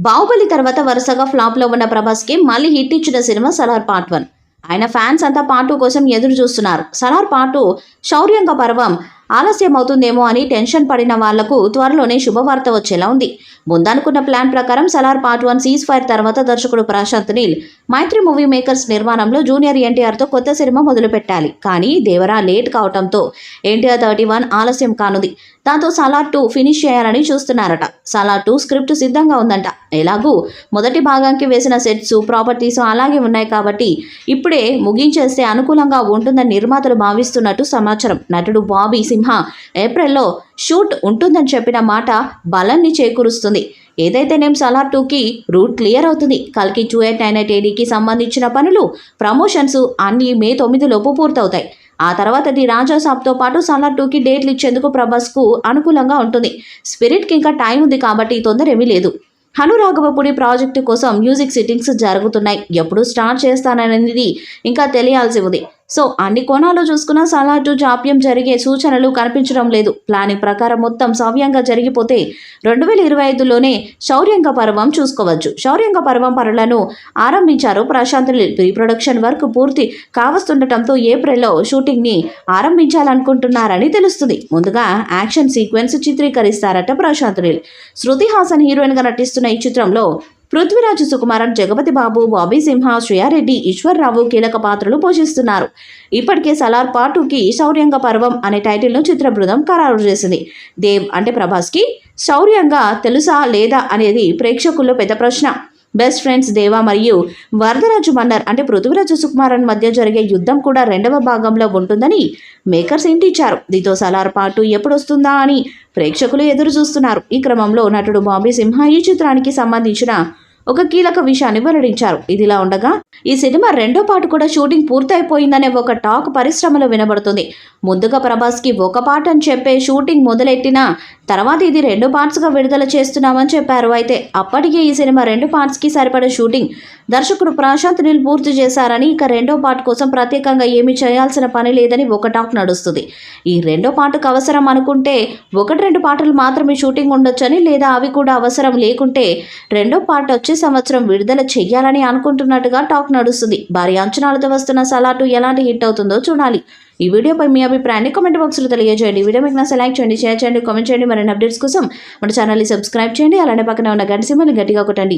బాహుబలి తర్వాత వరుసగా ఫ్లాప్లో ఉన్న ప్రభాస్కి మళ్ళీ హిట్ ఇచ్చిన సినిమా సలార్ పార్ట్ 1. ఆయన ఫ్యాన్స్ అంతా పార్ట్ 2 కోసం ఎదురు చూస్తున్నారు. సలార్ పార్ట్ 2 శౌర్యంగ పర్వం ఆలస్యం అవుతుందేమో అని టెన్షన్ పడిన వాళ్లకు త్వరలోనే శుభవార్త వచ్చేలా ఉంది. ముందనుకున్న ప్లాన్ ప్రకారం సలార్ పార్ట్ 1 సీజ్ ఫైర్ తర్వాత దర్శకుడు ప్రశాంత్ నీల్ మైత్రి మూవీ మేకర్స్ నిర్మాణంలో జూనియర్ ఎన్టీఆర్తో కొత్త సినిమా మొదలు పెట్టాలి. కానీ దేవరా లేట్ కావడంతో ఎన్టీఆర్ 31 ఆలస్యం కానుంది. దాంతో సలార్ 2 ఫినిష్ చేయాలని చూస్తున్నారట. సలార్ 2 స్క్రిప్ట్ సిద్ధంగా ఉందంట. ఎలాగూ మొదటి భాగానికి వేసిన సెట్స్ ప్రాపర్టీస్ అలాగే ఉన్నాయి కాబట్టి ఇప్పుడే ముగించేస్తే అనుకూలంగా ఉంటుందని నిర్మాతలు భావిస్తున్నట్టు సమాచారం. నటుడు బాబీ సింహ ఏప్రిల్లో షూట్ ఉంటుందని చెప్పిన మాట బలాన్ని చేకూరుస్తుంది. ఏదైతే నేమ్ సలార్ 2కి రూట్ క్లియర్ అవుతుంది. కల్కి 2898 ADకి సంబంధించిన పనులు ప్రమోషన్స్ అన్నీ మే 9 లోపు పూర్తవుతాయి. ఆ తర్వాత ది రాజా సాబ్తో పాటు సలార్ 2కి డేట్లు ఇచ్చేందుకు ప్రభాస్కు అనుకూలంగా ఉంటుంది. స్పిరిట్కి ఇంకా టైం ఉంది కాబట్టి తొందర ఏమీ లేదు. హనురాఘవపుడి ప్రాజెక్టు కోసం మ్యూజిక్ సిట్టింగ్స్ జరుగుతున్నాయి. ఎప్పుడు స్టార్ట్ చేస్తాననేది ఇంకా తెలియాల్సి ఉంది. సో అన్ని కోణాలు చూసుకున్న సలార్ 2 జాప్యం జరిగే సూచనలు కనిపించడం లేదు. ప్లానింగ్ ప్రకారం మొత్తం సవ్యంగా జరిగిపోతే 2025లోనే శౌర్యంగ పర్వం చూసుకోవచ్చు. శౌర్యంగ పర్వం పనులను ఆరంభించారు Prashanth Neel. Pre production work పూర్తి కావస్తుండటంతో ఏప్రిల్లో షూటింగ్ని ఆరంభించాలనుకుంటున్నారని తెలుస్తుంది. ముందుగా యాక్షన్ సీక్వెన్స్ చిత్రీకరిస్తారట ప్రశాంత్ నీల్. శృతి హాసన్ హీరోయిన్గా నటిస్తున్న ఈ చిత్రంలో పృథ్వీరాజ్ సుకుమారన్, జగపతి బాబు, బాబీ సింహ, శ్రేయారెడ్డి, ఈశ్వర్రావు కీలక పాత్రలు పోషిస్తున్నారు. ఇప్పటికే సలార్ పార్ట్ 2కి శౌర్యంగ పర్వం అనే టైటిల్ను చిత్ర బృందం ఖరారు చేసింది. దేవ్ అంటే ప్రభాస్కి శౌర్యంగ తెలుసా లేదా అనేది ప్రేక్షకుల్లో పెద్ద ప్రశ్న. బెస్ట్ ఫ్రెండ్స్ దేవా మరియు వరదరాజు మన్నర్ అంటే పృథ్వీరాజ్ సుకుమారన్ మధ్య జరిగే యుద్ధం కూడా 2వ భాగంలో ఉంటుందని మేకర్స్ ఇంటిచ్చారు. దీంతో సలార్ పార్ట్ 2 ఎప్పుడొస్తుందా అని ప్రేక్షకులు ఎదురు చూస్తున్నారు. ఈ క్రమంలో నటుడు బాబీ సింహ ఈ చిత్రానికి సంబంధించిన ఒక కీలక విషయాన్ని వెల్లడించారు. ఇదిలా ఉండగా ఈ సినిమా 2వ పార్ట్ కూడా షూటింగ్ పూర్తయిపోయిందనే ఒక టాక్ పరిశ్రమలో వినబడుతుంది. ముందుగా ప్రభాస్కి ఒక పార్ట్ అని చెప్పే షూటింగ్ మొదలెట్టిన తర్వాత ఇది 2 పార్ట్స్గా విడుదల చేస్తున్నామని చెప్పారు. అయితే అప్పటికే ఈ సినిమా 2 పార్ట్స్కి సరిపడే షూటింగ్ దర్శకుడు ప్రశాంత్ నీల్ పూర్తి చేశారని, ఇక 2వ పార్ట్ కోసం ప్రత్యేకంగా ఏమీ చేయాల్సిన పని లేదని ఒక టాక్ నడుస్తుంది. ఈ 2వ పార్ట్కు అవసరం అనుకుంటే 1-2 పార్టులు మాత్రమే షూటింగ్ ఉండొచ్చని, లేదా అవి కూడా అవసరం లేకుంటే 2వ పార్ట్ వచ్చే సంవత్సరం విడుదల చెయ్యాలని అనుకుంటున్నట్టుగా టాక్ నడుస్తుంది. భారీ అంచనాలతో వస్తున్న సలార్ 2 ఎలాంటి హిట్ అవుతుందో చూడాలి. ఈ వీడియోపై మీ అభిప్రాయాన్ని కామెంట్ బాక్స్లో తెలియజేయండి. వీడియో మీకు నచ్చితే లైక్ చేయండి, షేర్ చేయండి, కామెంట్ చేయండి. మరిన్ని అప్డేట్స్ కోసం మన ఛానల్ని సబ్స్క్రైబ్ చేయండి. అలానే పక్కన ఉన్న గంట సింబల్ని గట్టిగా కొట్టండి.